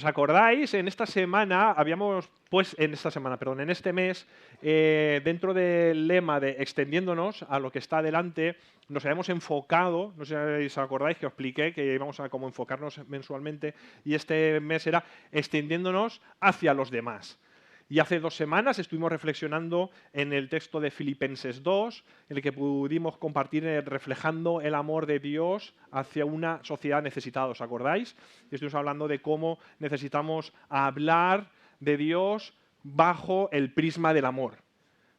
os acordáis, en esta semana habíamos, pues en esta semana, perdón, en este mes, dentro del lema de extendiéndonos a lo que está adelante, nos habíamos enfocado, no sé si os acordáis que os expliqué que íbamos a como enfocarnos mensualmente, y este mes era extendiéndonos hacia los demás. Y hace 2 semanas estuvimos reflexionando en el texto de Filipenses 2, en el que pudimos compartir reflejando el amor de Dios hacia una sociedad necesitada, ¿os acordáis? Y estuvimos hablando de cómo necesitamos hablar de Dios bajo el prisma del amor,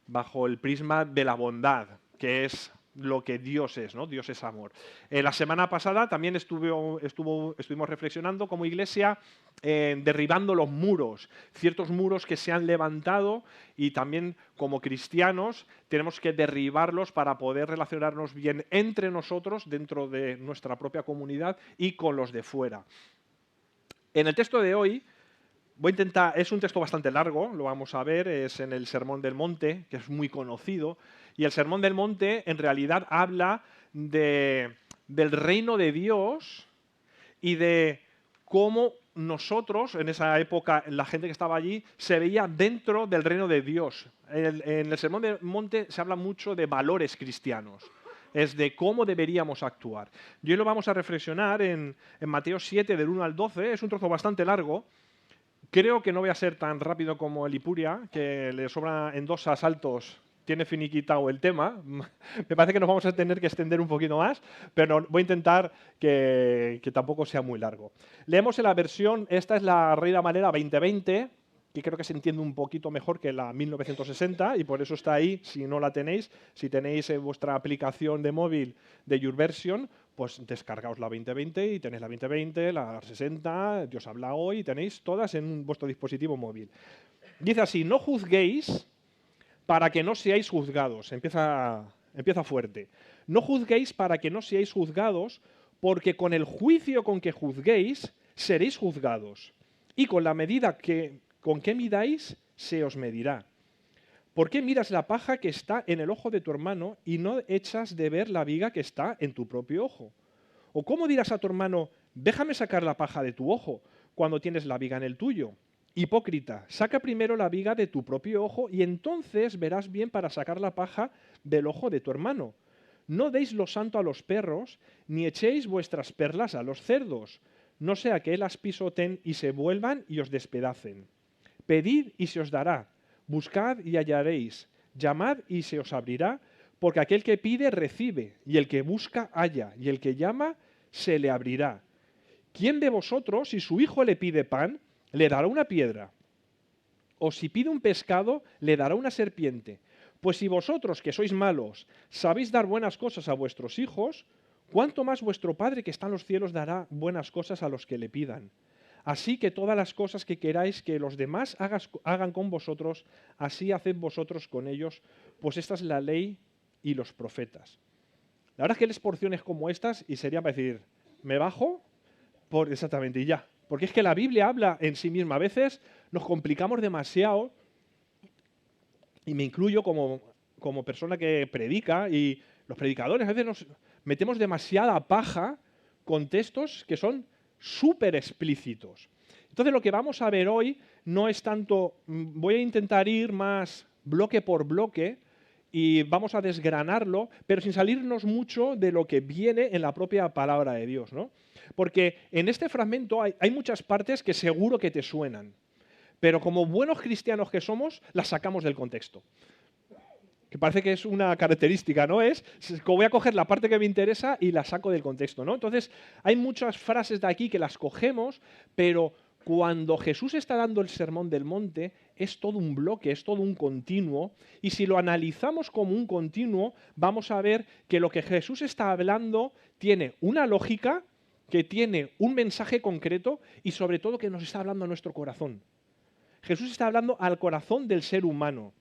bajo el prisma de la bondad, que es lo que Dios es, ¿no? Dios es amor. La semana pasada también estuvimos reflexionando como iglesia derribando los muros, ciertos muros que se han levantado y también como cristianos tenemos que derribarlos para poder relacionarnos bien entre nosotros, dentro de nuestra propia comunidad y con los de fuera. En el texto de hoy voy a intentar, es un texto bastante largo, lo vamos a ver, es en el Sermón del Monte, que es muy conocido, y el Sermón del Monte en realidad habla del reino de Dios y de cómo nosotros, en esa época, la gente que estaba allí, se veía dentro del reino de Dios. En el Sermón del Monte se habla mucho de valores cristianos, es de cómo deberíamos actuar. Y hoy lo vamos a reflexionar en Mateo 7, del 1 al 12, es un trozo bastante largo. Creo que no voy a ser tan rápido como el Ipuria, que le sobra en 2 asaltos, tiene finiquitado el tema. Me parece que nos vamos a tener que extender un poquito más, pero voy a intentar que tampoco sea muy largo. Leemos en la versión, esta es la Reina Valera 2020, que creo que se entiende un poquito mejor que la 1960, y por eso está ahí, si no la tenéis. Si tenéis en vuestra aplicación de móvil de YourVersion, pues descargaos la 2020 y tenéis la 2020, la 60, Dios habla hoy, y tenéis todas en vuestro dispositivo móvil. Dice así: no juzguéis para que no seáis juzgados. Empieza fuerte. No juzguéis para que no seáis juzgados, porque con el juicio con que juzguéis, seréis juzgados. Y con la medida con que midáis, se os medirá. ¿Por qué miras la paja que está en el ojo de tu hermano y no echas de ver la viga que está en tu propio ojo? ¿O cómo dirás a tu hermano, déjame sacar la paja de tu ojo, cuando tienes la viga en el tuyo? Hipócrita, saca primero la viga de tu propio ojo y entonces verás bien para sacar la paja del ojo de tu hermano. No deis lo santo a los perros, ni echéis vuestras perlas a los cerdos, no sea que las pisoten y se vuelvan y os despedacen. Pedid y se os dará, buscad y hallaréis, llamad y se os abrirá, porque aquel que pide recibe, y el que busca halla, y el que llama se le abrirá. ¿Quién de vosotros, si su hijo le pide pan, le dará una piedra? O si pide un pescado, le dará una serpiente. Pues si vosotros, que sois malos, sabéis dar buenas cosas a vuestros hijos, ¿cuánto más vuestro Padre que está en los cielos dará buenas cosas a los que le pidan? Así que todas las cosas que queráis que los demás hagan con vosotros, así haced vosotros con ellos, pues esta es la ley y los profetas. La verdad es que lees porciones como estas y sería para decir, me bajo por exactamente y ya. Porque es que la Biblia habla en sí misma. A veces nos complicamos demasiado, y me incluyo como persona que predica, y los predicadores a veces nos metemos demasiada paja con textos que son súper explícitos. Entonces lo que vamos a ver hoy no es tanto, voy a intentar ir más bloque por bloque y vamos a desgranarlo, pero sin salirnos mucho de lo que viene en la propia palabra de Dios, ¿no? Porque en este fragmento hay muchas partes que seguro que te suenan, pero como buenos cristianos que somos, las sacamos del contexto. Que parece que es una característica, ¿no? Voy a coger la parte que me interesa y la saco del contexto, ¿no? Entonces, hay muchas frases de aquí que las cogemos, pero cuando Jesús está dando el Sermón del Monte, es todo un bloque, es todo un continuo, y si lo analizamos como un continuo, vamos a ver que lo que Jesús está hablando tiene una lógica, que tiene un mensaje concreto y sobre todo que nos está hablando a nuestro corazón. Jesús está hablando al corazón del ser humano.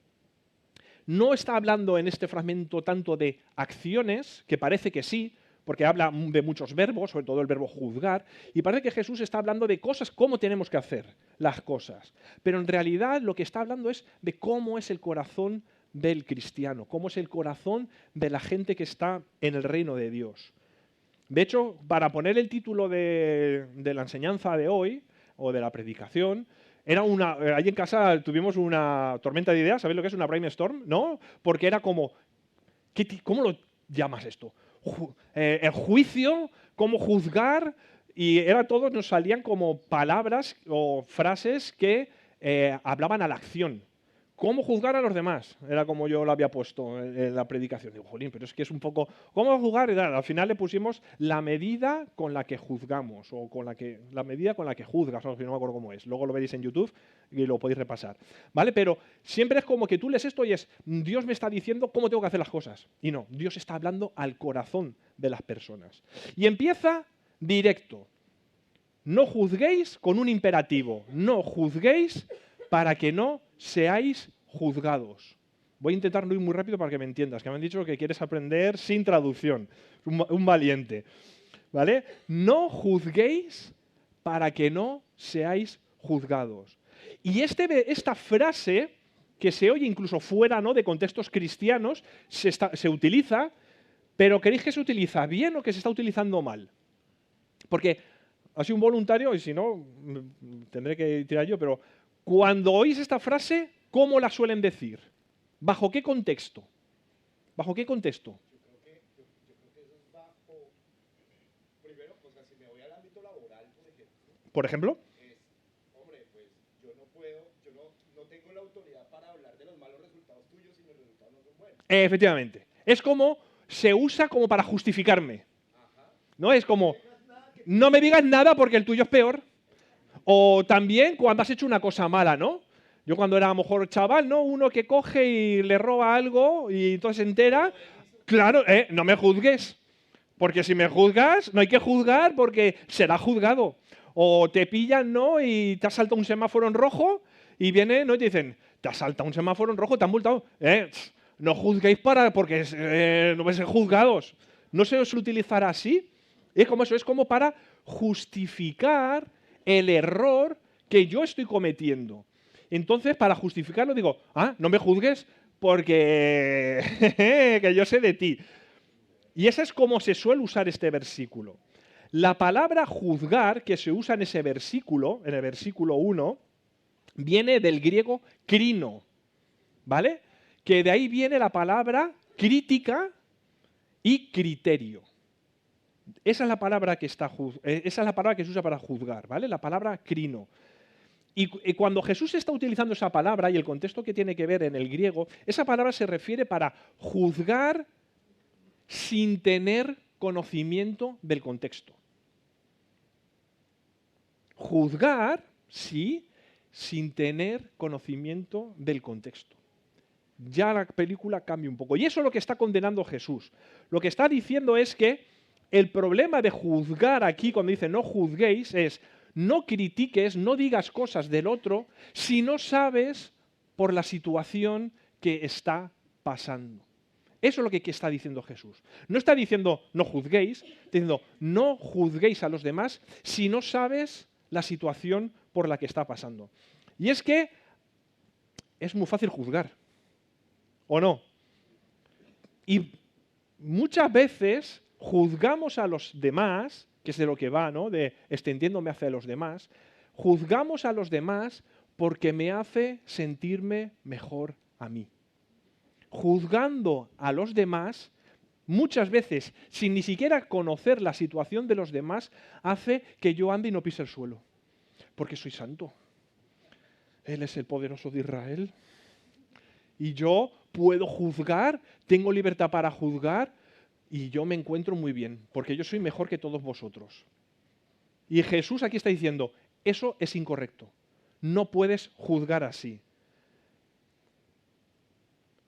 No está hablando en este fragmento tanto de acciones, que parece que sí, porque habla de muchos verbos, sobre todo el verbo juzgar, y parece que Jesús está hablando de cosas, cómo tenemos que hacer las cosas. Pero en realidad lo que está hablando es de cómo es el corazón del cristiano, cómo es el corazón de la gente que está en el reino de Dios. De hecho, para poner el título de la enseñanza de hoy, o de la predicación. Ahí en casa tuvimos una tormenta de ideas, ¿sabéis lo que es una brainstorm? ¿No? Porque era como, ¿cómo lo llamas esto? El juicio, cómo juzgar, y todos nos salían como palabras o frases que hablaban a la acción. ¿Cómo juzgar a los demás? Era como yo lo había puesto en la predicación. Digo, jolín, pero es que es un poco... ¿Cómo juzgar? Y al final le pusimos la medida con la que juzgamos, o la medida con la que juzgas, no me acuerdo cómo es. Luego lo veréis en YouTube y lo podéis repasar. ¿Vale? Pero siempre es como que tú lees esto y es, Dios me está diciendo cómo tengo que hacer las cosas. Y no, Dios está hablando al corazón de las personas. Y empieza directo. No juzguéis con un imperativo. No juzguéis para que no seáis juzgados. Voy a intentar no ir muy rápido para que me entiendas, que me han dicho que quieres aprender sin traducción. Un valiente. ¿Vale? No juzguéis para que no seáis juzgados. Y esta frase, que se oye incluso fuera, ¿no?, de contextos cristianos, se utiliza, pero ¿queréis que se utiliza bien o que se está utilizando mal? Porque ha sido un voluntario, y si no, tendré que tirar yo, pero cuando oís esta frase, ¿cómo la suelen decir? ¿Bajo qué contexto? ¿Bajo qué contexto? Yo creo que eso es bajo, primero, o sea, si me voy al ámbito laboral, ¿Por ejemplo? hombre, pues yo no tengo la autoridad para hablar de los malos resultados tuyos si mis resultados no son buenos. Efectivamente. Es como, se usa como para justificarme. ¿No? Es como, no me digas nada porque el tuyo es peor. O también cuando has hecho una cosa mala, ¿no? Yo cuando era a lo mejor chaval, ¿no? Uno que coge y le roba algo y entonces se entera. Claro, no me juzgues. Porque si me juzgas, no hay que juzgar porque será juzgado. O te pillan, ¿no? Y te has saltado un semáforo en rojo y viene, ¿no? Y te dicen, te has saltado un semáforo en rojo, te han multado. No juzguéis porque no vais a ser juzgados. No se os utilizará así. Es como eso, es como para justificar el error que yo estoy cometiendo. Entonces, para justificarlo digo, no me juzgues porque que yo sé de ti. Y ese es como se suele usar este versículo. La palabra juzgar que se usa en ese versículo, en el versículo 1, viene del griego krino, ¿vale? Que de ahí viene la palabra crítica y criterio. Esa es la palabra que se usa para juzgar, ¿vale? La palabra crino. Y cuando Jesús está utilizando esa palabra y el contexto que tiene que ver en el griego, esa palabra se refiere para juzgar sin tener conocimiento del contexto. Juzgar, sí, sin tener conocimiento del contexto. Ya la película cambia un poco. Y eso es lo que está condenando Jesús. Lo que está diciendo es que el problema de juzgar aquí, cuando dice no juzguéis, es no critiques, no digas cosas del otro si no sabes por la situación que está pasando. Eso es lo que está diciendo Jesús. No está diciendo no juzguéis, está diciendo no juzguéis a los demás si no sabes la situación por la que está pasando. Y es que es muy fácil juzgar, ¿o no? Y muchas veces juzgamos a los demás, que es de lo que va, ¿no?, de extendiéndome hacia los demás, juzgamos a los demás porque me hace sentirme mejor a mí. Juzgando a los demás, muchas veces, sin ni siquiera conocer la situación de los demás, hace que yo ande y no pise el suelo. Porque soy santo. Él es el poderoso de Israel. Y yo puedo juzgar, tengo libertad para juzgar, y yo me encuentro muy bien, porque yo soy mejor que todos vosotros. Y Jesús aquí está diciendo, eso es incorrecto. No puedes juzgar así.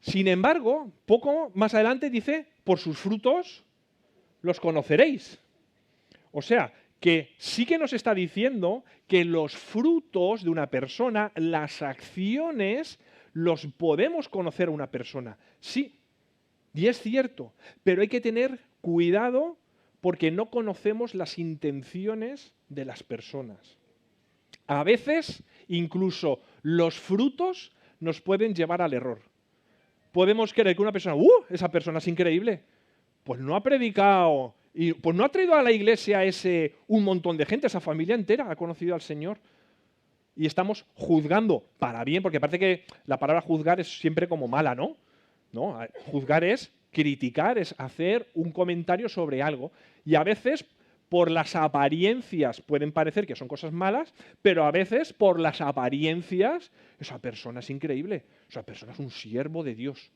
Sin embargo, poco más adelante dice, por sus frutos los conoceréis. O sea, que sí que nos está diciendo que los frutos de una persona, las acciones, los podemos conocer a una persona. Sí, y es cierto, pero hay que tener cuidado porque no conocemos las intenciones de las personas. A veces, incluso los frutos nos pueden llevar al error. Podemos creer que una persona, esa persona es increíble, pues no ha predicado, y pues no ha traído a la iglesia un montón de gente, esa familia entera ha conocido al Señor. y estamos juzgando para bien, porque parece que la palabra juzgar es siempre como mala, ¿no? No, juzgar es criticar, es hacer un comentario sobre algo. Y a veces, por las apariencias, pueden parecer que son cosas malas, pero a veces, por las apariencias, esa persona es increíble, esa persona es un siervo de Dios.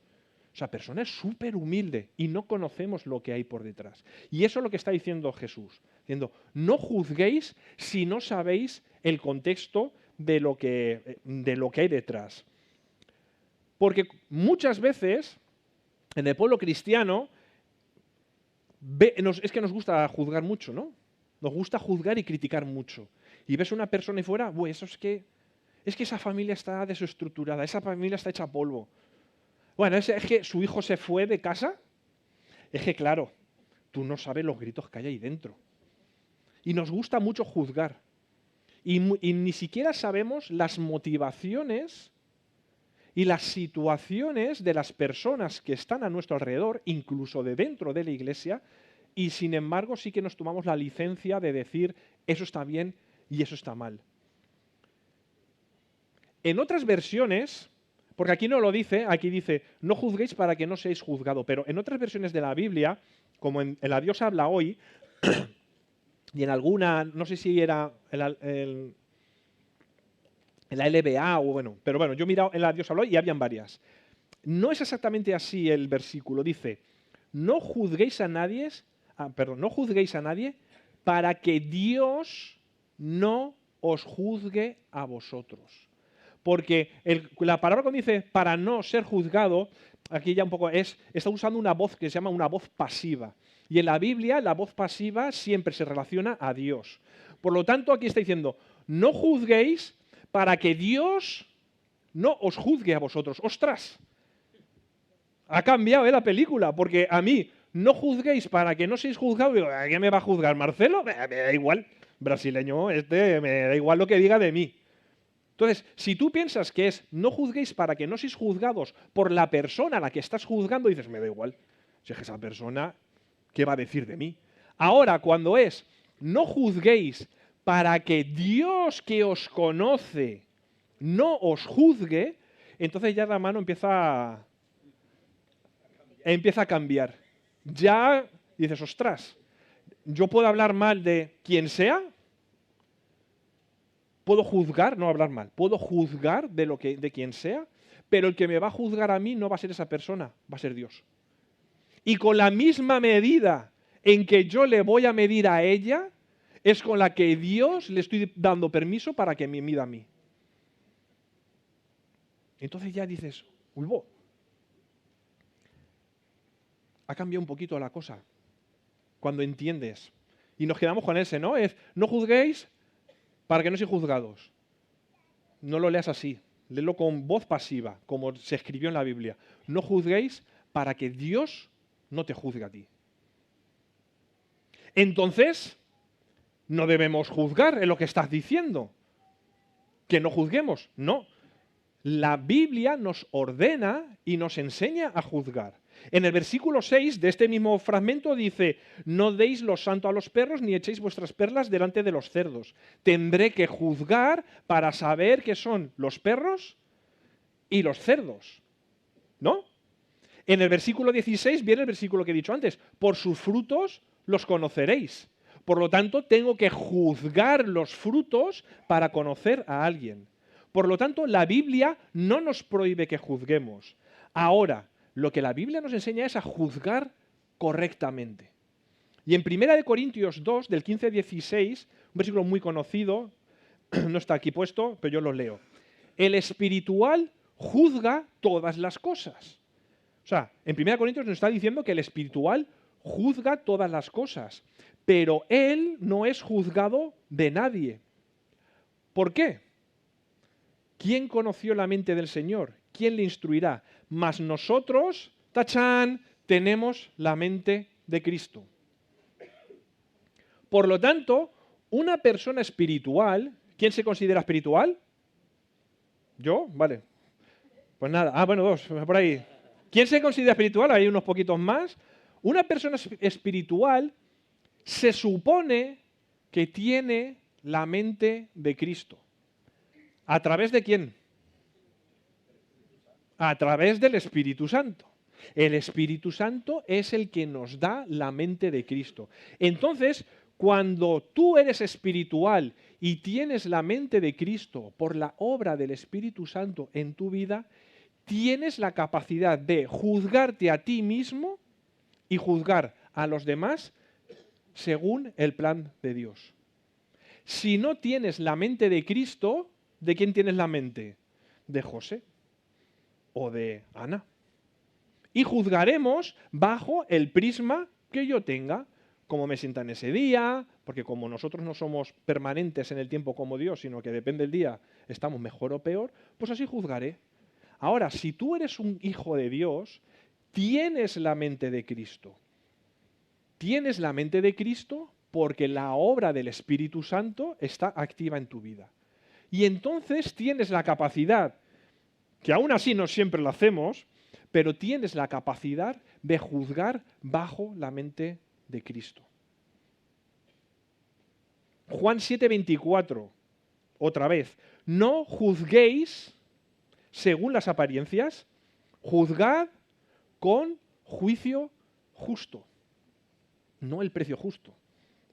Esa persona es súper humilde y no conocemos lo que hay por detrás. Y eso es lo que está diciendo Jesús. Diciendo, no juzguéis si no sabéis el contexto de lo que hay detrás. Porque muchas veces en el pueblo cristiano es que nos gusta juzgar mucho, ¿no? Nos gusta juzgar y criticar mucho. Y ves a una persona y fuera, eso es que esa familia está desestructurada, esa familia está hecha polvo. Bueno, es que su hijo se fue de casa. Es que, claro, tú no sabes los gritos que hay ahí dentro. Y nos gusta mucho juzgar. Y ni siquiera sabemos las motivaciones y las situaciones de las personas que están a nuestro alrededor, incluso de dentro de la iglesia, y sin embargo sí que nos tomamos la licencia de decir eso está bien y eso está mal. En otras versiones, porque aquí no lo dice, aquí dice, no juzguéis para que no seáis juzgados, pero en otras versiones de la Biblia, como en la Dios habla hoy, y en alguna, no sé si era en la LBA o bueno, pero bueno, yo he mirado en la Dios habla hoy y habían varias. No es exactamente así el versículo, dice, no juzguéis a nadie para que Dios no os juzgue a vosotros. Porque la palabra cuando dice para no ser juzgado, aquí ya un poco está usando una voz que se llama una voz pasiva. Y en la Biblia la voz pasiva siempre se relaciona a Dios. Por lo tanto, aquí está diciendo, no juzguéis para que Dios no os juzgue a vosotros. ¡Ostras! Ha cambiado la película, porque a mí, no juzguéis para que no seáis juzgados. Digo, ¿a qué me va a juzgar Marcelo? Me da igual, brasileño, me da igual lo que diga de mí. Entonces, si tú piensas que es no juzguéis para que no seáis juzgados por la persona a la que estás juzgando, dices, me da igual. Si es que esa persona, ¿qué va a decir de mí? Ahora, cuando es no juzguéis para que Dios que os conoce no os juzgue, entonces ya la mano empieza a cambiar. Ya dices, ostras, yo puedo hablar mal de quien sea. Puedo juzgar, no hablar mal, puedo juzgar de quien sea, pero el que me va a juzgar a mí no va a ser esa persona, va a ser Dios. Y con la misma medida en que yo le voy a medir a ella, es con la que Dios le estoy dando permiso para que me mida a mí. Entonces ya dices, ulvo, ha cambiado un poquito la cosa cuando entiendes. Y nos quedamos con ese, ¿no? Es, no juzguéis para que no seáis juzgados. No lo leas así. Léelo con voz pasiva, como se escribió en la Biblia. No juzguéis para que Dios no te juzgue a ti. Entonces, no debemos juzgar en lo que estás diciendo. Que no juzguemos. No. La Biblia nos ordena y nos enseña a juzgar. En el versículo 6 de este mismo fragmento dice, no deis lo santo a los perros ni echéis vuestras perlas delante de los cerdos. Tendré que juzgar para saber qué son los perros y los cerdos. ¿No? En el versículo 16 viene el versículo que he dicho antes. Por sus frutos los conoceréis. Por lo tanto, tengo que juzgar los frutos para conocer a alguien. Por lo tanto, la Biblia no nos prohíbe que juzguemos. Ahora, lo que la Biblia nos enseña es a juzgar correctamente. Y en 1 Corintios 2, del 15 al 16, un versículo muy conocido, no está aquí puesto, pero yo lo leo. El espiritual juzga todas las cosas. O sea, en 1 Corintios nos está diciendo que el espiritual juzga todas las cosas, pero él no es juzgado de nadie. ¿Por qué? ¿Quién conoció la mente del Señor? ¿Quién le instruirá? Mas nosotros, ¡tachán!, tenemos la mente de Cristo. Por lo tanto, una persona espiritual, ¿quién se considera espiritual? ¿Yo? Vale. Pues nada. Bueno, dos, por ahí. ¿Quién se considera espiritual? Hay unos poquitos más. Una persona espiritual se supone que tiene la mente de Cristo. ¿A través de quién? A través del Espíritu Santo. El Espíritu Santo es el que nos da la mente de Cristo. Entonces, cuando tú eres espiritual y tienes la mente de Cristo por la obra del Espíritu Santo en tu vida, tienes la capacidad de juzgarte a ti mismo y juzgar a los demás según el plan de Dios. Si no tienes la mente de Cristo, ¿de quién tienes la mente? De José o de Ana. Y juzgaremos bajo el prisma que yo tenga, cómo me sienta en ese día, porque como nosotros no somos permanentes en el tiempo como Dios, sino que depende del día, estamos mejor o peor, pues así juzgaré. Ahora, si tú eres un hijo de Dios, tienes la mente de Cristo. Tienes la mente de Cristo porque la obra del Espíritu Santo está activa en tu vida. Y entonces tienes la capacidad, que aún así no siempre lo hacemos, pero tienes la capacidad de juzgar bajo la mente de Cristo. Juan 7:24, otra vez, no juzguéis según las apariencias, juzgad con juicio justo, no el precio justo.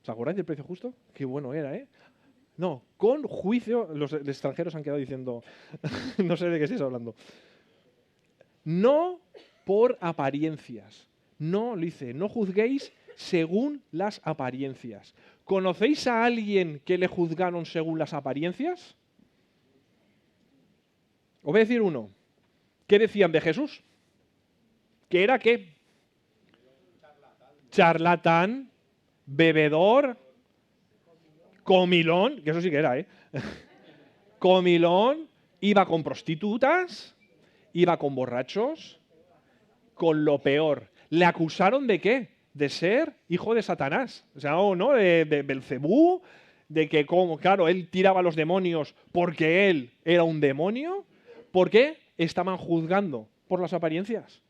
¿Os acordáis del precio justo? Qué bueno era, ¿eh? No, con juicio, los extranjeros han quedado diciendo, no sé de qué estáis hablando. No por apariencias. No, lo dice, no juzguéis según las apariencias. ¿Conocéis a alguien que le juzgaron según las apariencias? Os voy a decir uno. ¿Qué decían de Jesús? ¿Que era qué? Charlatán, bebedor, comilón, que eso sí que era, ¿eh? Comilón, iba con prostitutas, iba con borrachos, con lo peor. ¿Le acusaron de qué? De ser hijo de Satanás. O sea, ¿no? De Belcebú, de que, como, claro, él tiraba a los demonios porque él era un demonio. ¿Por qué? Estaban juzgando por las apariencias.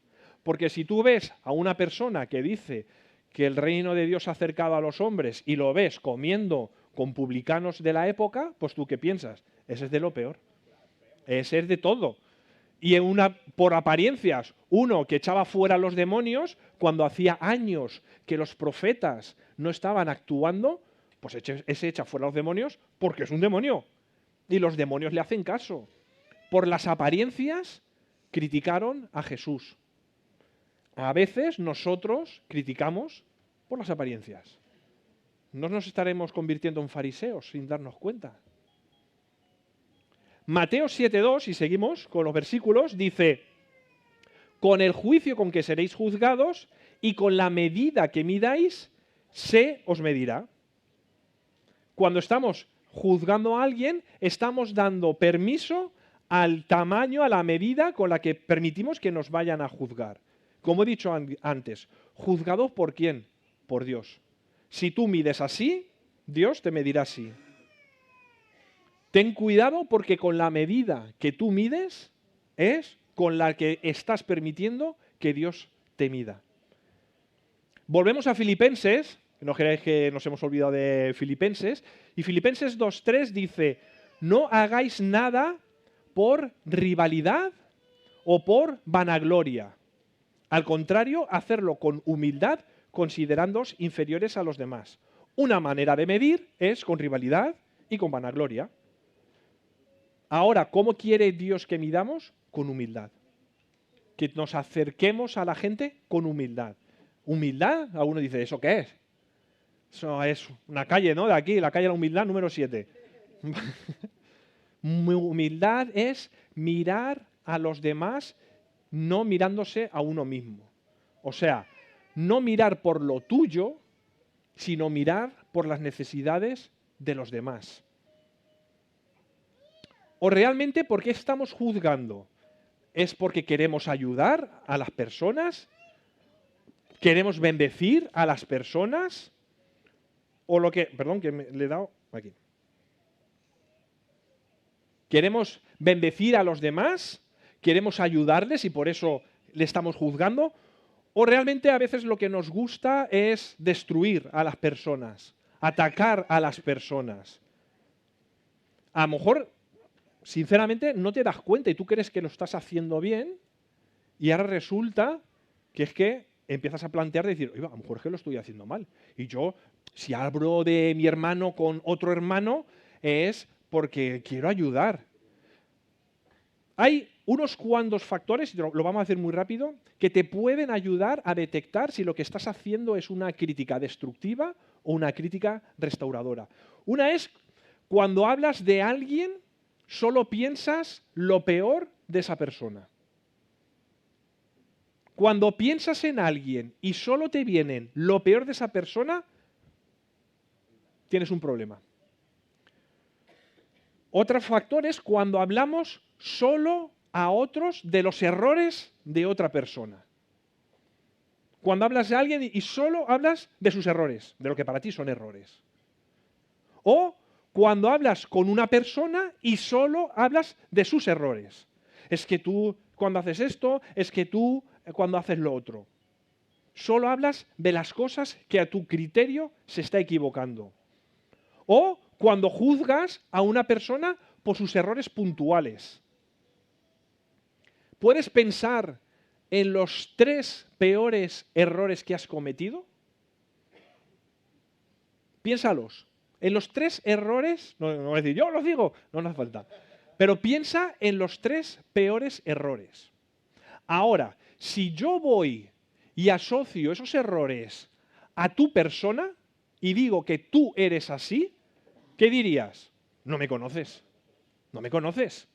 Porque si tú ves a una persona que dice que el reino de Dios se ha acercado a los hombres y lo ves comiendo con publicanos de la época, pues tú ¿qué piensas? Ese es de lo peor. Ese es de todo. Y por apariencias, uno que echaba fuera a los demonios, cuando hacía años que los profetas no estaban actuando, pues ese echa fuera a los demonios porque es un demonio. Y los demonios le hacen caso. Por las apariencias criticaron a Jesús. A veces nosotros criticamos por las apariencias. No nos estaremos convirtiendo en fariseos sin darnos cuenta. Mateo 7:2, y seguimos con los versículos, dice, con el juicio con que seréis juzgados y con la medida que midáis, se os medirá. Cuando estamos juzgando a alguien, estamos dando permiso al tamaño, a la medida con la que permitimos que nos vayan a juzgar. Como he dicho antes, ¿juzgados por quién? Por Dios. Si tú mides así, Dios te medirá así. Ten cuidado porque con la medida que tú mides es con la que estás permitiendo que Dios te mida. Volvemos a Filipenses, no creáis que nos hemos olvidado de Filipenses, y Filipenses 2:3 dice, no hagáis nada por rivalidad o por vanagloria. Al contrario, hacerlo con humildad, considerándoos inferiores a los demás. Una manera de medir es con rivalidad y con vanagloria. Ahora, ¿cómo quiere Dios que midamos? Con humildad. Que nos acerquemos a la gente con humildad. ¿Humildad? Alguno dice, ¿eso qué es? Eso es una calle, ¿no? De aquí, la calle de la humildad número 7. Humildad es mirar a los demás no mirándose a uno mismo. O sea, no mirar por lo tuyo, sino mirar por las necesidades de los demás. ¿O realmente por qué estamos juzgando? ¿Es porque queremos ayudar a las personas? ¿Queremos bendecir a las personas? O lo que... Perdón, que le he dado aquí. ¿Queremos bendecir a los demás? ¿Queremos ayudarles y por eso le estamos juzgando? ¿O realmente a veces lo que nos gusta es destruir a las personas, atacar a las personas? A lo mejor sinceramente no te das cuenta y tú crees que lo estás haciendo bien y ahora resulta que es que empiezas a plantear, decir, oiga, a lo mejor es que lo estoy haciendo mal. Y yo, si hablo de mi hermano con otro hermano, es porque quiero ayudar. Hay unos cuantos factores, y lo vamos a hacer muy rápido, que te pueden ayudar a detectar si lo que estás haciendo es una crítica destructiva o una crítica restauradora. Una es cuando hablas de alguien, solo piensas lo peor de esa persona. Cuando piensas en alguien y solo te vienen lo peor de esa persona, tienes un problema. Otro factor es cuando hablamos solo a otros de los errores de otra persona. Cuando hablas de alguien y solo hablas de sus errores, de lo que para ti son errores. O cuando hablas con una persona y solo hablas de sus errores. Es que tú cuando haces esto, es que tú cuando haces lo otro. Solo hablas de las cosas que a tu criterio se está equivocando. O cuando juzgas a una persona por sus errores puntuales. ¿Puedes pensar en los 3 peores errores que has cometido? Piénsalos. En los 3 errores, no voy a decir, yo los digo, no hace falta. Pero piensa en los 3 peores errores. Ahora, si yo voy y asocio esos errores a tu persona y digo que tú eres así, ¿qué dirías? No me conoces. No me conoces.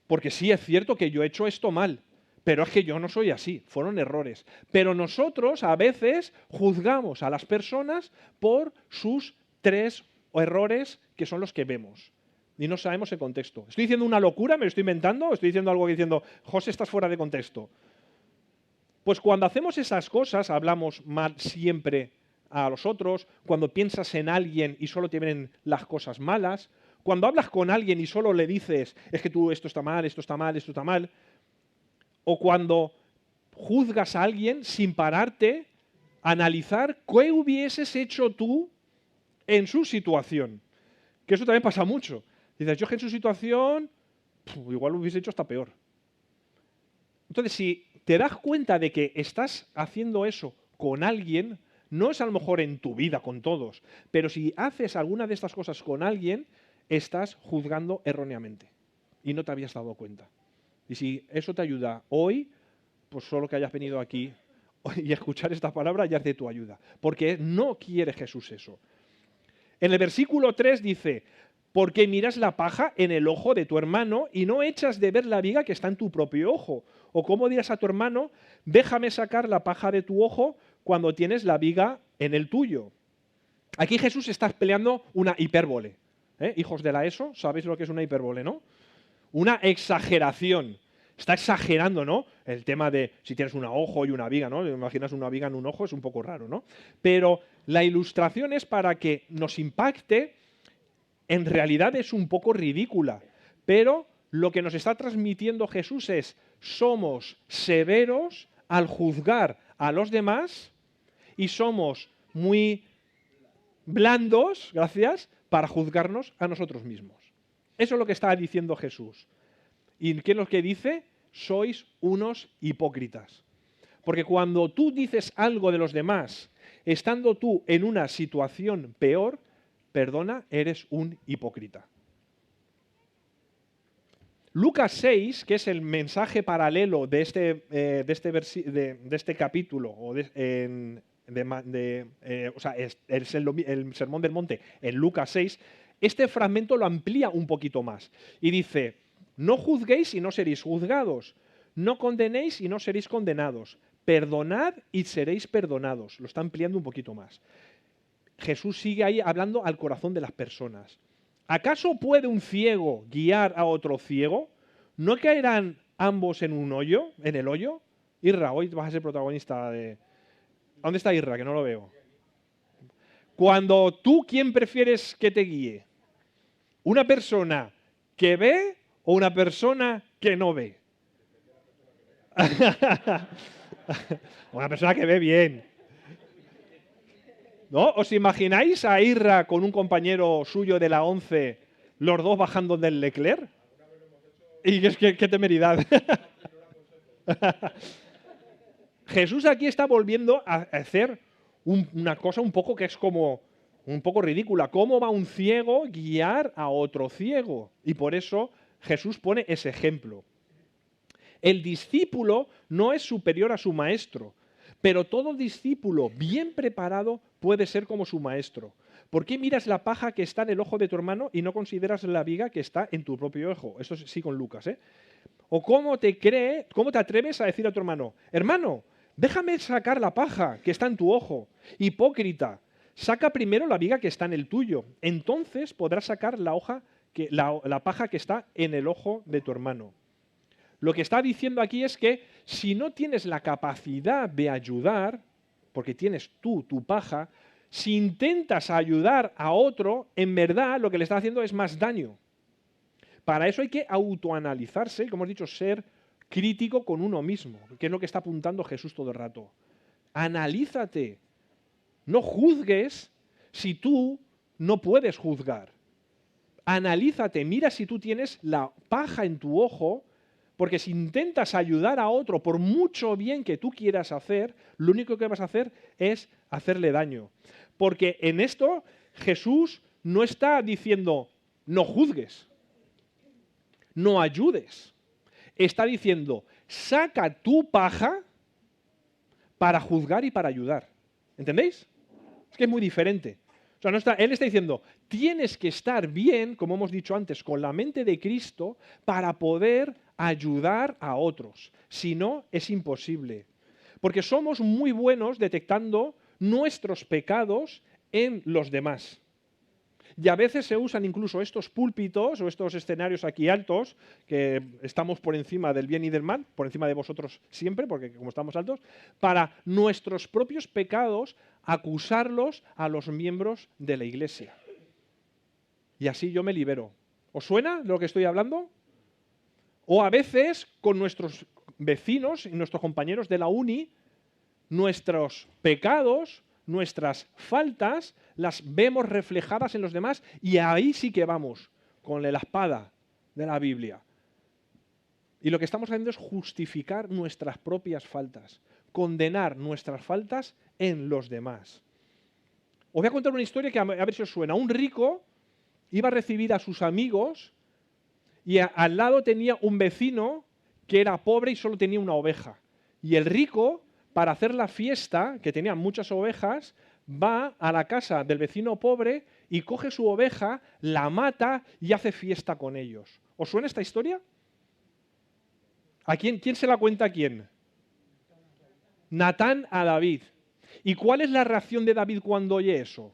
Porque sí es cierto que yo he hecho esto mal, pero es que yo no soy así, fueron errores. Pero nosotros a veces juzgamos a las personas por sus 3 errores que son los que vemos. Y no sabemos el contexto. ¿Estoy diciendo una locura? ¿Me lo estoy inventando? ¿O estoy diciendo algo diciendo, José, estás fuera de contexto? Pues cuando hacemos esas cosas, hablamos mal siempre a los otros, cuando piensas en alguien y solo te vienen las cosas malas, cuando hablas con alguien y solo le dices, es que tú esto está mal, esto está mal, esto está mal, o cuando juzgas a alguien sin pararte a analizar qué hubieses hecho tú en su situación. Que eso también pasa mucho. Dices, yo es que en su situación, igual lo hubiese hecho hasta peor. Entonces, si te das cuenta de que estás haciendo eso con alguien, no es a lo mejor en tu vida con todos, pero si haces alguna de estas cosas con alguien, estás juzgando erróneamente y no te habías dado cuenta. Y si eso te ayuda hoy, pues solo que hayas venido aquí y escuchar esta palabra ya es de tu ayuda, porque no quiere Jesús eso. En el versículo 3 dice, porque miras la paja en el ojo de tu hermano y no echas de ver la viga que está en tu propio ojo. O cómo dirás a tu hermano, déjame sacar la paja de tu ojo cuando tienes la viga en el tuyo. Aquí Jesús está peleando una hipérbole. Hijos de la ESO, sabéis lo que es una hipérbole, ¿no? Una exageración. Está exagerando, ¿no? El tema de si tienes un ojo y una viga, ¿no? Imaginas una viga en un ojo, es un poco raro, ¿no? Pero la ilustración es para que nos impacte. En realidad es un poco ridícula, pero lo que nos está transmitiendo Jesús es, somos severos al juzgar a los demás y somos muy blandos, gracias, para juzgarnos a nosotros mismos. Eso es lo que está diciendo Jesús. ¿Y qué es lo que dice? Sois unos hipócritas. Porque cuando tú dices algo de los demás, estando tú en una situación peor, perdona, eres un hipócrita. Lucas 6, que es el mensaje paralelo de este capítulo, es el Sermón del Monte en Lucas 6, este fragmento lo amplía un poquito más y dice, no juzguéis y no seréis juzgados, no condenéis y no seréis condenados, perdonad y seréis perdonados. Lo está ampliando un poquito más. Jesús sigue ahí hablando al corazón de las personas. ¿Acaso puede un ciego guiar a otro ciego? ¿No caerán ambos en un hoyo, en el hoyo? Irra, hoy vas a ser protagonista de... ¿Dónde está Irra? Que no lo veo. Cuando tú, ¿quién prefieres que te guíe? ¿Una persona que ve o una persona que no ve? Una persona que ve bien. ¿No? ¿Os imagináis a Irra con un compañero suyo de la 11 Los dos bajando del Leclerc. Y es que qué temeridad. Jesús aquí está volviendo a hacer una cosa un poco que es como un poco ridícula. ¿Cómo va un ciego guiar a otro ciego? Y por eso Jesús pone ese ejemplo. El discípulo no es superior a su maestro, pero todo discípulo bien preparado puede ser como su maestro. ¿Por qué miras la paja que está en el ojo de tu hermano y no consideras la viga que está en tu propio ojo? Eso sí con Lucas, ¿eh? ¿O cómo te atreves a decir a tu hermano, hermano, déjame sacar la paja que está en tu ojo? Hipócrita, saca primero la viga que está en el tuyo. Entonces podrás sacar la paja que está en el ojo de tu hermano. Lo que está diciendo aquí es que si no tienes la capacidad de ayudar, porque tienes tú tu paja, si intentas ayudar a otro, en verdad lo que le está haciendo es más daño. Para eso hay que autoanalizarse, como hemos dicho, ser crítico con uno mismo, que es lo que está apuntando Jesús todo el rato. Analízate. No juzgues si tú no puedes juzgar. Analízate, mira si tú tienes la paja en tu ojo, porque si intentas ayudar a otro por mucho bien que tú quieras hacer, lo único que vas a hacer es hacerle daño. Porque en esto Jesús no está diciendo no juzgues, no ayudes. Está diciendo saca tu paja para juzgar y para ayudar. ¿Entendéis? Es que es muy diferente. O sea, él está diciendo, tienes que estar bien, como hemos dicho antes, con la mente de Cristo para poder ayudar a otros. Si no, es imposible. Porque somos muy buenos detectando nuestros pecados en los demás. Y a veces se usan incluso estos púlpitos o estos escenarios aquí altos, que estamos por encima del bien y del mal, por encima de vosotros siempre, porque como estamos altos, para nuestros propios pecados acusarlos a los miembros de la iglesia. Y así yo me libero. ¿Os suena lo que estoy hablando? O a veces con nuestros vecinos y nuestros compañeros de la uni, nuestros pecados, nuestras faltas, las vemos reflejadas en los demás y ahí sí que vamos con la espada de la Biblia. Y lo que estamos haciendo es justificar nuestras propias faltas, condenar nuestras faltas en los demás. Os voy a contar una historia que a ver si os suena. Un rico iba a recibir a sus amigos y al lado tenía un vecino que era pobre y solo tenía una oveja. Y el rico, para hacer la fiesta, que tenía muchas ovejas, va a la casa del vecino pobre y coge su oveja, la mata y hace fiesta con ellos. ¿Os suena esta historia? ¿A quién se la cuenta a quién? Natán a David. ¿Y cuál es la reacción de David cuando oye eso?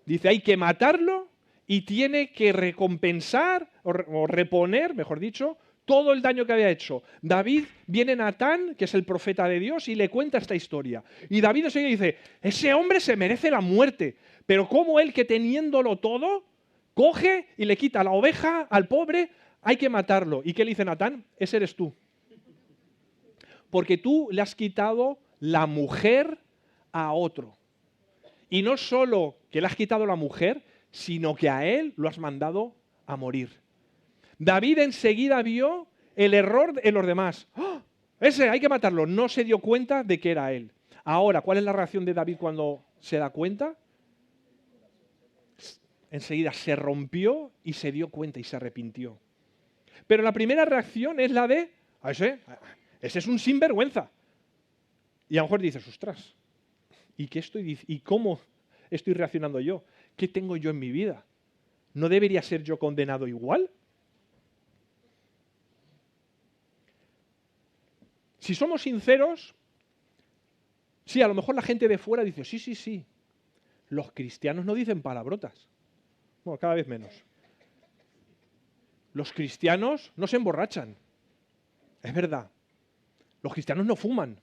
Dice, hay que matarlo y tiene que recompensar o reponer, mejor dicho, todo el daño que había hecho. David viene Natán, que es el profeta de Dios, y le cuenta esta historia. Y David enseguida dice, ese hombre se merece la muerte, pero ¿cómo él que teniéndolo todo, coge y le quita la oveja al pobre? Hay que matarlo. ¿Y qué le dice Natán? Ese eres tú. Porque tú le has quitado la mujer a otro. Y no solo que le has quitado la mujer, sino que a él lo has mandado a morir. David enseguida vio el error en los demás. ¡Oh! Ese, hay que matarlo. No se dio cuenta de que era él. Ahora, ¿cuál es la reacción de David cuando se da cuenta? Enseguida se rompió y se dio cuenta y se arrepintió. Pero la primera reacción es la de, ese es un sinvergüenza. Y a lo mejor dices, ostras, ¿y cómo estoy reaccionando yo? ¿Qué tengo yo en mi vida? ¿No debería ser yo condenado igual? Si somos sinceros, sí, a lo mejor la gente de fuera dice, sí, los cristianos no dicen palabrotas. Bueno, cada vez menos. Los cristianos no se emborrachan. Es verdad. Los cristianos no fuman.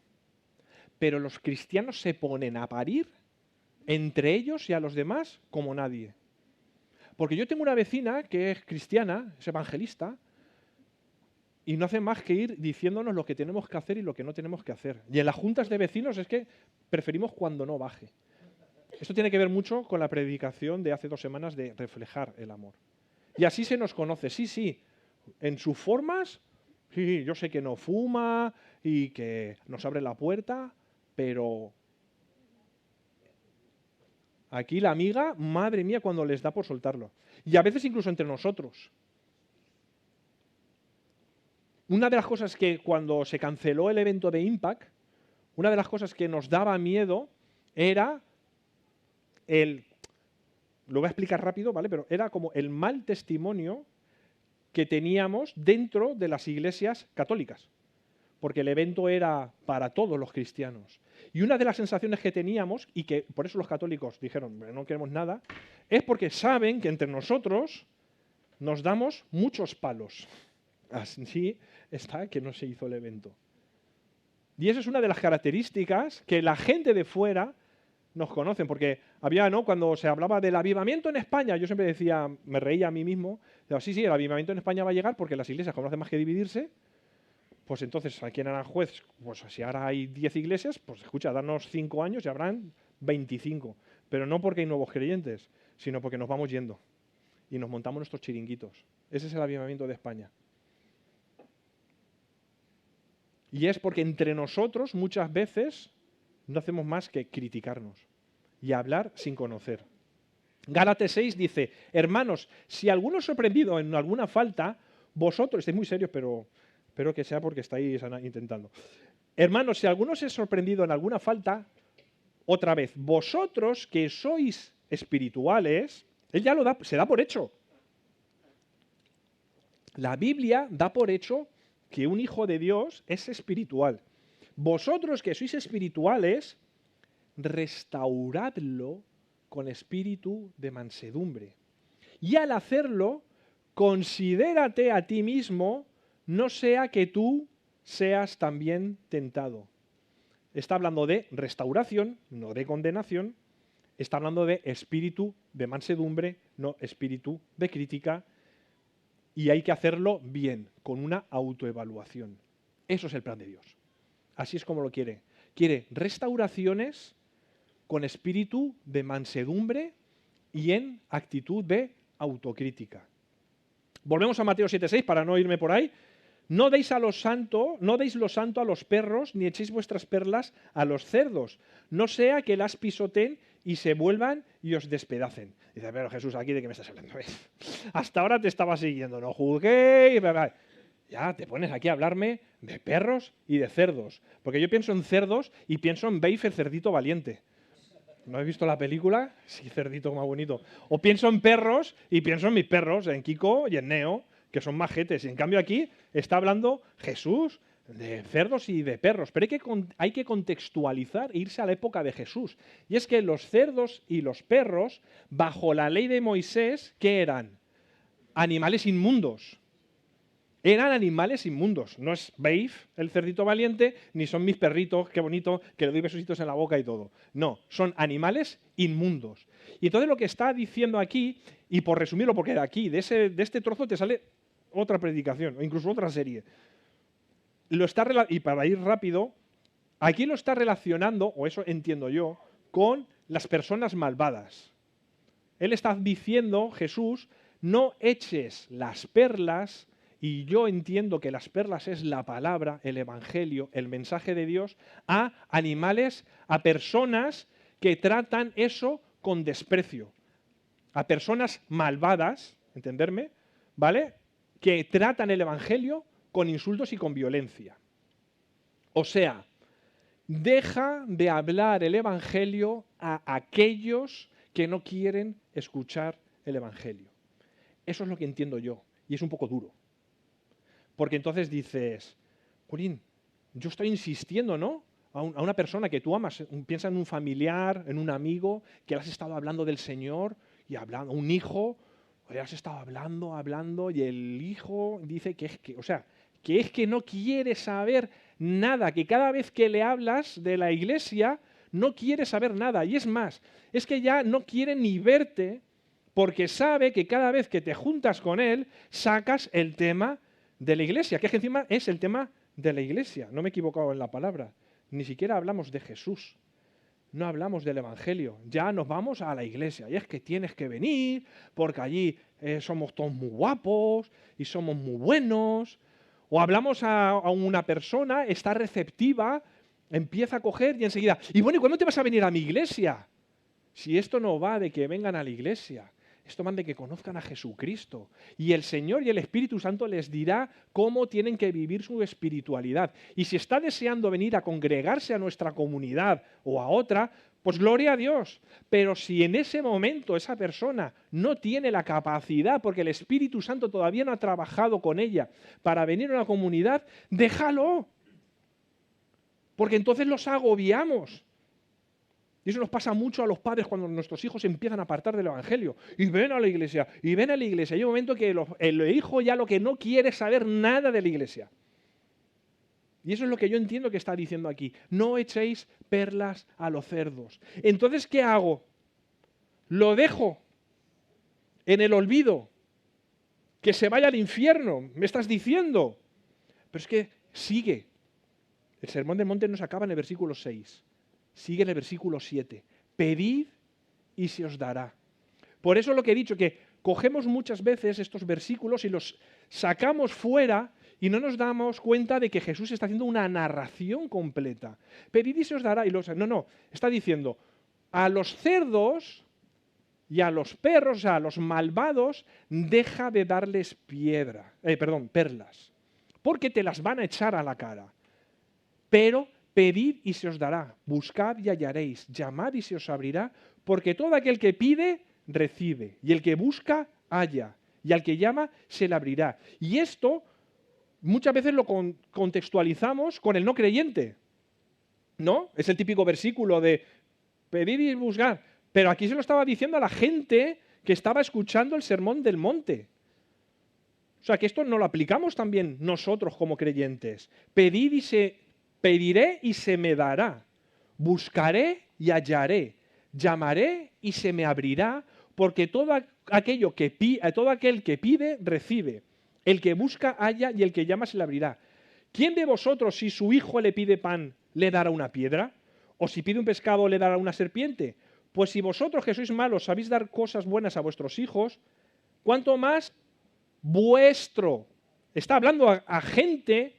Pero los cristianos se ponen a parir entre ellos y a los demás como nadie. Porque yo tengo una vecina que es cristiana, es evangelista, y no hace más que ir diciéndonos lo que tenemos que hacer y lo que no tenemos que hacer. Y en las juntas de vecinos es que preferimos cuando no baje. Esto tiene que ver mucho con la predicación de hace 2 semanas de reflejar el amor. Y así se nos conoce, sí, sí, en sus formas, sí, yo sé que no fuma y que nos abre la puerta, pero aquí la amiga, madre mía, cuando les da por soltarlo. Y a veces incluso entre nosotros. Una de las cosas que cuando se canceló el evento de Impact, una de las cosas que nos daba miedo era lo voy a explicar rápido, ¿vale? Pero era como el mal testimonio que teníamos dentro de las iglesias católicas. Porque el evento era para todos los cristianos. Y una de las sensaciones que teníamos, y que por eso los católicos dijeron, no queremos nada, es porque saben que entre nosotros nos damos muchos palos. Así está que no se hizo el evento. Y esa es una de las características que la gente de fuera nos conocen, porque había, ¿no? Cuando se hablaba del avivamiento en España, yo siempre decía, me reía a mí mismo, decía, sí, sí, el avivamiento en España va a llegar porque las iglesias, como no hacen más que dividirse, pues entonces aquí en Aranjuez, pues si ahora hay 10 iglesias, pues escucha, darnos 5 años y habrán 25. Pero no porque hay nuevos creyentes, sino porque nos vamos yendo y nos montamos nuestros chiringuitos. Ese es el avivamiento de España. Y es porque entre nosotros muchas veces no hacemos más que criticarnos y hablar sin conocer. Gálatas 6 dice, hermanos, si alguno es sorprendido en alguna falta, vosotros, estáis muy serios, pero espero que sea porque estáis intentando. Hermanos, si alguno se ha sorprendido en alguna falta, otra vez, vosotros que sois espirituales, él ya lo da, se da por hecho. La Biblia da por hecho que un hijo de Dios es espiritual. Vosotros que sois espirituales, restauradlo con espíritu de mansedumbre. Y al hacerlo, considérate a ti mismo, no sea que tú seas también tentado. Está hablando de restauración, no de condenación. Está hablando de espíritu de mansedumbre, no espíritu de crítica. Y hay que hacerlo bien, con una autoevaluación. Eso es el plan de Dios. Así es como lo quiere. Quiere restauraciones con espíritu de mansedumbre y en actitud de autocrítica. Volvemos a Mateo 7:6 para no irme por ahí. No deis lo santo a los perros, ni echéis vuestras perlas a los cerdos, no sea que las pisoten y se vuelvan y os despedacen. Dice, pero Jesús, ¿aquí de qué me estás hablando? Hasta ahora te estaba siguiendo, no juzguéis. Ya te pones aquí a hablarme de perros y de cerdos. Porque yo pienso en cerdos y pienso en Beif, el cerdito valiente. ¿No habéis visto la película? Sí, cerdito más bonito. O pienso en perros y pienso en mis perros, en Kiko y en Neo, que son majetes. Y en cambio aquí está hablando Jesús de cerdos y de perros. Pero hay que contextualizar e irse a la época de Jesús. Y es que los cerdos y los perros, bajo la ley de Moisés, ¿qué eran? Animales inmundos. Eran animales inmundos. No es Beif, el cerdito valiente, ni son mis perritos, qué bonito, que le doy besitos en la boca y todo. No, son animales inmundos. Y entonces lo que está diciendo aquí, y por resumirlo, porque de aquí, de este trozo te sale otra predicación, o incluso otra serie. Y para ir rápido, aquí lo está relacionando, o eso entiendo yo, con las personas malvadas. Él está diciendo, Jesús, no eches las perlas. Y yo entiendo que las perlas es la palabra, el evangelio, el mensaje de Dios a animales, a personas que tratan eso con desprecio. A personas malvadas, ¿entenderme? ¿Vale? Que tratan el evangelio con insultos y con violencia. O sea, deja de hablar el evangelio a aquellos que no quieren escuchar el evangelio. Eso es lo que entiendo yo, y es un poco duro. Porque entonces dices, Jurín, yo estoy insistiendo, ¿no? A una persona que tú amas, piensa en un familiar, en un amigo, que le has estado hablando del Señor, y hablando, un hijo, le has estado hablando, y el hijo dice que es que no quiere saber nada, que cada vez que le hablas de la iglesia, no quiere saber nada. Y es más, es que ya no quiere ni verte, porque sabe que cada vez que te juntas con él, sacas el tema de la iglesia, que encima es el tema de la iglesia. No me he equivocado en la palabra. Ni siquiera hablamos de Jesús. no hablamos del Evangelio. Ya nos vamos a la iglesia. Y es que tienes que venir porque allí somos todos muy guapos y somos muy buenos. O hablamos a una persona, está receptiva, empieza a coger y enseguida, y bueno, ¿y cuándo te vas a venir a mi iglesia? Si esto no va de que vengan a la iglesia, esto va de que conozcan a Jesucristo. Y el Señor y el Espíritu Santo les dirá cómo tienen que vivir su espiritualidad. Y si está deseando venir a congregarse a nuestra comunidad o a otra, pues gloria a Dios. Pero si en ese momento esa persona no tiene la capacidad, porque el Espíritu Santo todavía no ha trabajado con ella para venir a una comunidad, déjalo. Porque entonces los agobiamos. Y eso nos pasa mucho a los padres cuando nuestros hijos se empiezan a apartar del Evangelio. Y ven a la iglesia, y ven a la iglesia. Hay un momento que el hijo ya lo que no quiere es saber nada de la iglesia. Y eso es lo que yo entiendo que está diciendo aquí. No echéis perlas a los cerdos. Entonces, ¿qué hago? Lo dejo en el olvido. Que se vaya al infierno, me estás diciendo. Pero es que sigue. El Sermón del Monte no se acaba en el versículo 6. Sigue en el versículo 7. Pedid y se os dará. Por eso lo que he dicho, que cogemos muchas veces estos versículos y los sacamos fuera y no nos damos cuenta de que Jesús está haciendo una narración completa. Pedid y se os dará. No, está diciendo, a los cerdos y a los perros, o sea, a los malvados, deja de darles perlas, porque te las van a echar a la cara. Pero pedid y se os dará, buscad y hallaréis, llamad y se os abrirá, porque todo aquel que pide, recibe, y el que busca, halla, y al que llama, se le abrirá. Y esto muchas veces lo contextualizamos con el no creyente, ¿no? Es el típico versículo de pedid y buscad, pero aquí se lo estaba diciendo a la gente que estaba escuchando el Sermón del Monte. O sea, que esto no lo aplicamos también nosotros como creyentes. Pediré y se me dará. Buscaré y hallaré. Llamaré y se me abrirá, porque todo aquel que pide, recibe. El que busca, halla, y el que llama, se le abrirá. ¿Quién de vosotros, si su hijo le pide pan, le dará una piedra? ¿O si pide un pescado, le dará una serpiente? Pues si vosotros, que sois malos, sabéis dar cosas buenas a vuestros hijos, ¿cuánto más vuestro? Está hablando a gente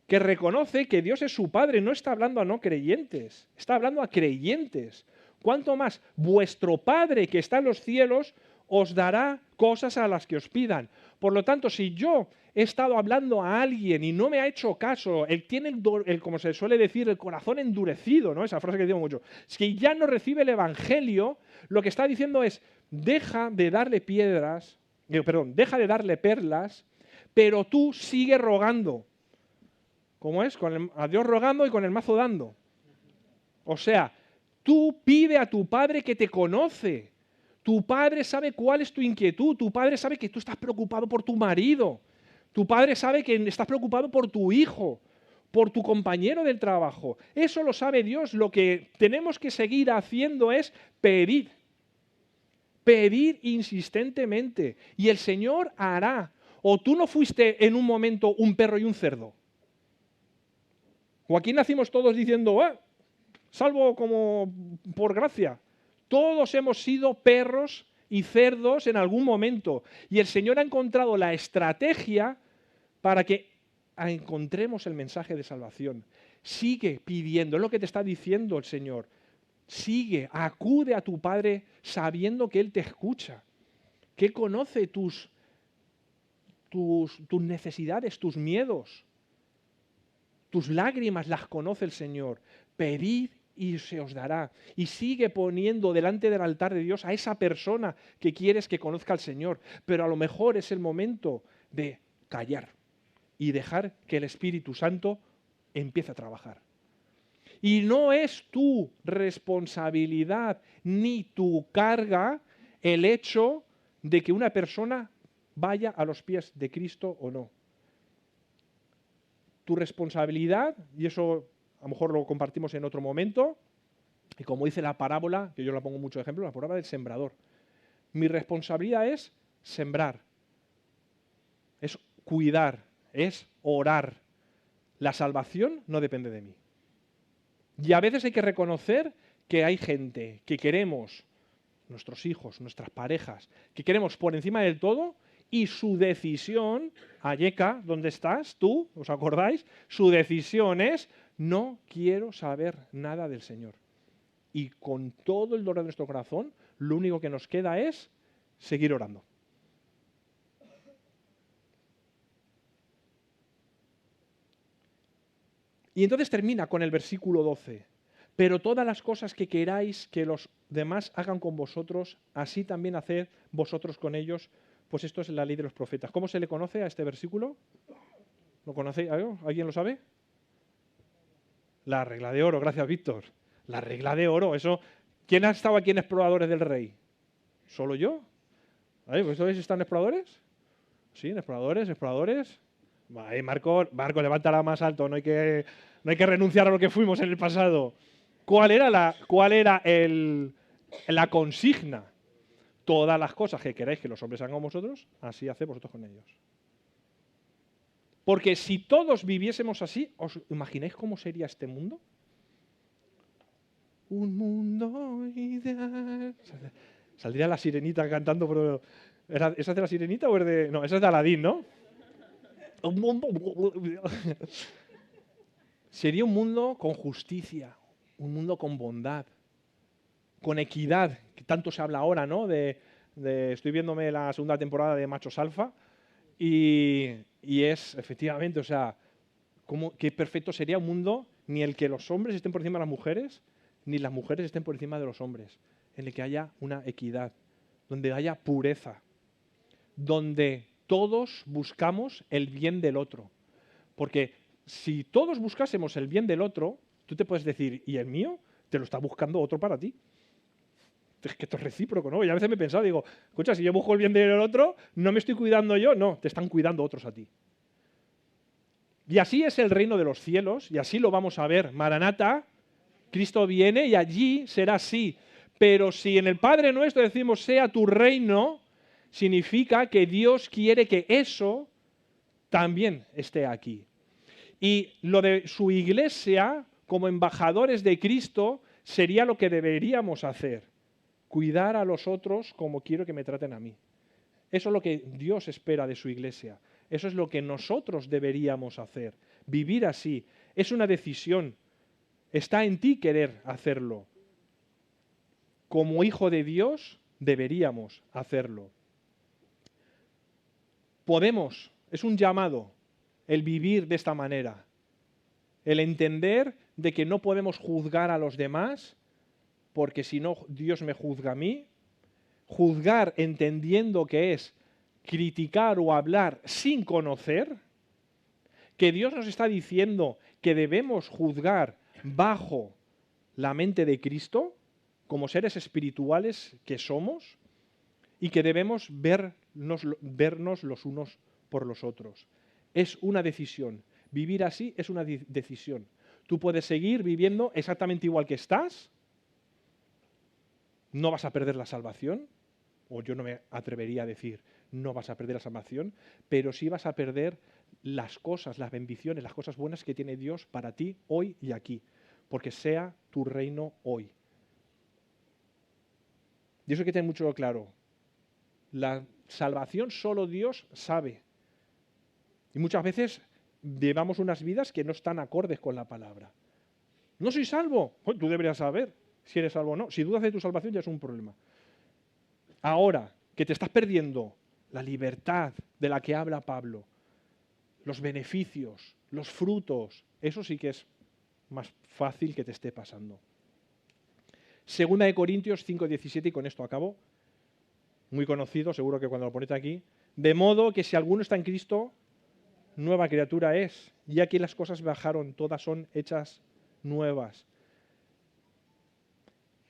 que reconoce que Dios es su Padre, no está hablando a no creyentes, está hablando a creyentes. ¿Cuánto más vuestro Padre que está en los cielos os dará cosas a las que os pidan? Por lo tanto, si yo he estado hablando a alguien y no me ha hecho caso, él tiene como se suele decir, el corazón endurecido, ¿no? Esa frase que digo mucho. Es que ya no recibe el Evangelio, lo que está diciendo es, deja de darle perlas, pero tú sigue rogando. ¿Cómo es? A Dios rogando y con el mazo dando. O sea, tú pide a tu Padre que te conoce. Tu Padre sabe cuál es tu inquietud. Tu Padre sabe que tú estás preocupado por tu marido. Tu Padre sabe que estás preocupado por tu hijo, por tu compañero del trabajo. Eso lo sabe Dios. Lo que tenemos que seguir haciendo es pedir. Pedir insistentemente. Y el Señor hará. ¿O tú no fuiste en un momento un perro y un cerdo? O aquí nacimos todos diciendo, salvo como por gracia. Todos hemos sido perros y cerdos en algún momento. Y el Señor ha encontrado la estrategia para que encontremos el mensaje de salvación. Sigue pidiendo, es lo que te está diciendo el Señor. Sigue, acude a tu Padre sabiendo que Él te escucha, que Él conoce tus necesidades, tus miedos. Tus lágrimas las conoce el Señor. Pedid y se os dará. Y sigue poniendo delante del altar de Dios a esa persona que quieres que conozca al Señor. Pero a lo mejor es el momento de callar y dejar que el Espíritu Santo empiece a trabajar. Y no es tu responsabilidad ni tu carga el hecho de que una persona vaya a los pies de Cristo o no. Tu responsabilidad, y eso a lo mejor lo compartimos en otro momento, y como dice la parábola, que yo la pongo mucho de ejemplo, la parábola del sembrador. Mi responsabilidad es sembrar, es cuidar, es orar. La salvación no depende de mí. Y a veces hay que reconocer que hay gente que queremos, nuestros hijos, nuestras parejas, que queremos por encima del todo y su decisión, Ayeka, ¿dónde estás? ¿Tú? ¿Os acordáis? Su decisión es, no quiero saber nada del Señor. Y con todo el dolor de nuestro corazón, lo único que nos queda es seguir orando. Y entonces termina con el versículo 12. Pero todas las cosas que queráis que los demás hagan con vosotros, así también haced vosotros con ellos, pues esto es la ley de los profetas. ¿Cómo se le conoce a este versículo? ¿Lo conocéis? ¿Alguien lo sabe? La regla de oro, gracias Víctor. La regla de oro, eso. ¿Quién ha estado aquí en Exploradores del Rey? ¿Solo yo? ¿Pues están exploradores? Sí, en exploradores. Marco, levanta la más alto, no hay que renunciar a lo que fuimos en el pasado. ¿Cuál era la consigna? Todas las cosas que queráis que los hombres hagan con vosotros, así haced vosotros con ellos. Porque si todos viviésemos así, ¿os imagináis cómo sería este mundo? Un mundo ideal. Saldría la sirenita cantando, pero ¿esa es de la sirenita o es de...? No, esa es de Aladín, ¿no? Sería un mundo con justicia, un mundo con bondad, con equidad, que tanto se habla ahora, ¿no? Estoy viéndome la segunda temporada de Machos Alfa y es, efectivamente, o sea, qué perfecto sería un mundo ni el que los hombres estén por encima de las mujeres, ni las mujeres estén por encima de los hombres, en el que haya una equidad, donde haya pureza, donde todos buscamos el bien del otro. Porque si todos buscásemos el bien del otro, tú te puedes decir, ¿y el mío? Te lo está buscando otro para ti. Es que esto es recíproco, ¿no? Y a veces me he pensado, digo, escucha, si yo busco el bien del otro, no me estoy cuidando yo, no, te están cuidando otros a ti. Y así es el reino de los cielos, y así lo vamos a ver. Maranata, Cristo viene y allí será así. Pero si en el Padre Nuestro decimos, sea tu reino, significa que Dios quiere que eso también esté aquí. Y lo de su iglesia, como embajadores de Cristo, sería lo que deberíamos hacer. Cuidar a los otros como quiero que me traten a mí. Eso es lo que Dios espera de su iglesia. Eso es lo que nosotros deberíamos hacer. Vivir así. Es una decisión. Está en ti querer hacerlo. Como hijo de Dios, deberíamos hacerlo. Podemos, es un llamado, el vivir de esta manera. El entender de que no podemos juzgar a los demás, porque si no, Dios me juzga a mí. Juzgar entendiendo que es criticar o hablar sin conocer. Que Dios nos está diciendo que debemos juzgar bajo la mente de Cristo, como seres espirituales que somos, y que debemos vernos los unos por los otros. Es una decisión. Vivir así es una decisión. Tú puedes seguir viviendo exactamente igual que estás, no vas a perder la salvación, o yo no me atrevería a decir no vas a perder la salvación, pero sí vas a perder las cosas, las bendiciones, las cosas buenas que tiene Dios para ti hoy y aquí, porque sea tu reino hoy. Y eso hay que tener mucho claro. La salvación solo Dios sabe. Y muchas veces llevamos unas vidas que no están acordes con la palabra. No soy salvo. Pues tú deberías saber si eres salvo o no. Si dudas de tu salvación ya es un problema. Ahora, que te estás perdiendo la libertad de la que habla Pablo, los beneficios, los frutos, eso sí que es más fácil que te esté pasando. Segunda de Corintios 5:17, y con esto acabo, muy conocido, seguro que cuando lo ponéis aquí, de modo que si alguno está en Cristo, nueva criatura es, y aquí las cosas bajaron, todas son hechas nuevas.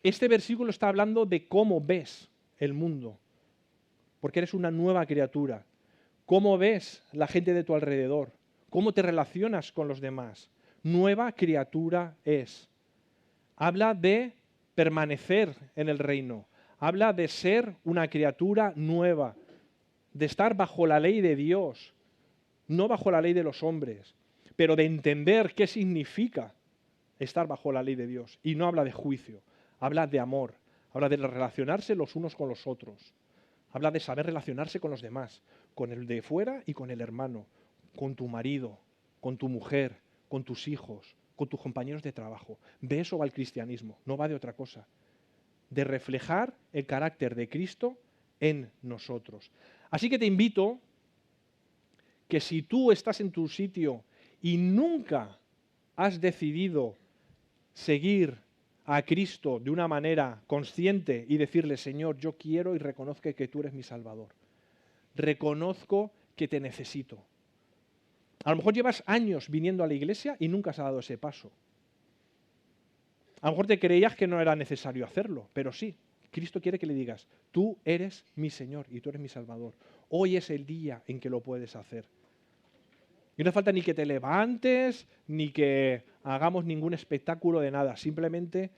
Este versículo está hablando de cómo ves el mundo, porque eres una nueva criatura. ¿Cómo ves la gente de tu alrededor? ¿Cómo te relacionas con los demás? Nueva criatura es. Habla de permanecer en el reino. Habla de ser una criatura nueva, de estar bajo la ley de Dios, no bajo la ley de los hombres, pero de entender qué significa estar bajo la ley de Dios. Y no habla de juicio, habla de amor, habla de relacionarse los unos con los otros, habla de saber relacionarse con los demás, con el de fuera y con el hermano, con tu marido, con tu mujer, con tus hijos, con tus compañeros de trabajo. De eso va el cristianismo, no va de otra cosa. De reflejar el carácter de Cristo en nosotros. Así que te invito que si tú estás en tu sitio y nunca has decidido seguir a Cristo de una manera consciente y decirle, Señor, yo quiero y reconozco que tú eres mi Salvador. Reconozco que te necesito. A lo mejor llevas años viniendo a la iglesia y nunca has dado ese paso. A lo mejor te creías que no era necesario hacerlo, pero sí. Cristo quiere que le digas, tú eres mi Señor y tú eres mi Salvador. Hoy es el día en que lo puedes hacer. Y no hace falta ni que te levantes, ni que hagamos ningún espectáculo de nada. Simplemente,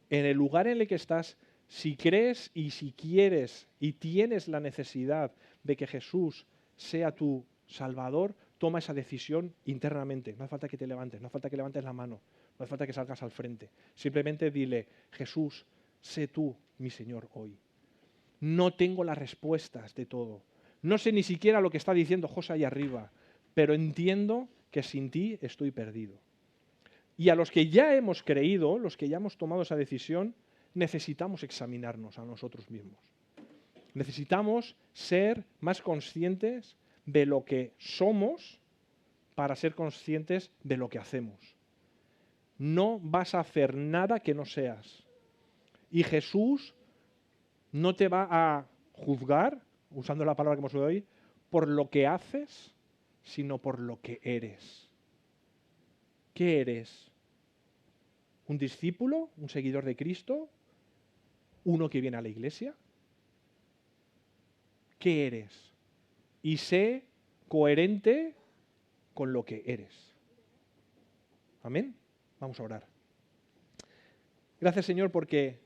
en el lugar en el que estás, si crees y si quieres y tienes la necesidad de que Jesús sea tu Salvador, toma esa decisión internamente. No hace falta que te levantes, no hace falta que levantes la mano, no hace falta que salgas al frente. Simplemente dile, Jesús, sé tú mi Señor hoy. No tengo las respuestas de todo. No sé ni siquiera lo que está diciendo José ahí arriba, pero entiendo que sin ti estoy perdido. Y a los que ya hemos creído, los que ya hemos tomado esa decisión, necesitamos examinarnos a nosotros mismos. Necesitamos ser más conscientes de lo que somos para ser conscientes de lo que hacemos. No vas a hacer nada que no seas. Y Jesús no te va a juzgar, usando la palabra que hemos oído hoy, por lo que haces, sino por lo que eres. ¿Qué eres? ¿Un discípulo? ¿Un seguidor de Cristo? ¿Uno que viene a la iglesia? ¿Qué eres? Y sé coherente con lo que eres. Amén. Vamos a orar. Gracias, Señor, porque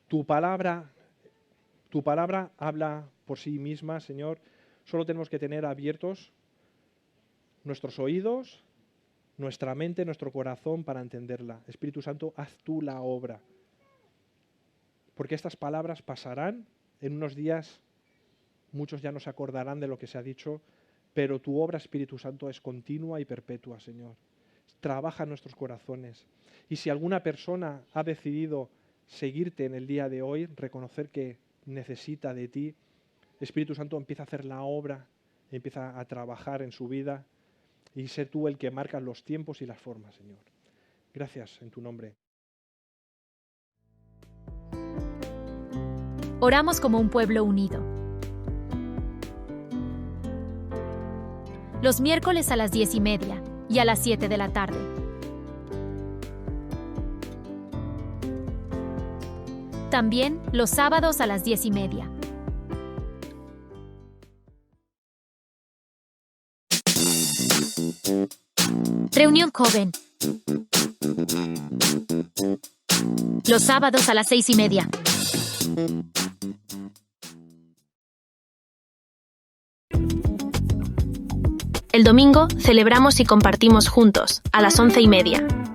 tu palabra habla por sí misma, Señor. Solo tenemos que tener abiertos nuestros oídos, nuestra mente, nuestro corazón para entenderla. Espíritu Santo, haz tú la obra. Porque estas palabras pasarán en unos días, muchos ya no se acordarán de lo que se ha dicho, pero tu obra, Espíritu Santo, es continua y perpetua, Señor. Trabaja en nuestros corazones. Y si alguna persona ha decidido seguirte en el día de hoy, reconocer que necesita de ti, Espíritu Santo empieza a hacer la obra, empieza a trabajar en su vida y sé tú el que marca los tiempos y las formas, Señor. Gracias en tu nombre. Oramos como un pueblo unido. Los miércoles a las 10:30 y a las 7 de la tarde. También los sábados a las 10:30. Reunión joven. Los sábados a las 6:30. El domingo celebramos y compartimos juntos a las 11:30.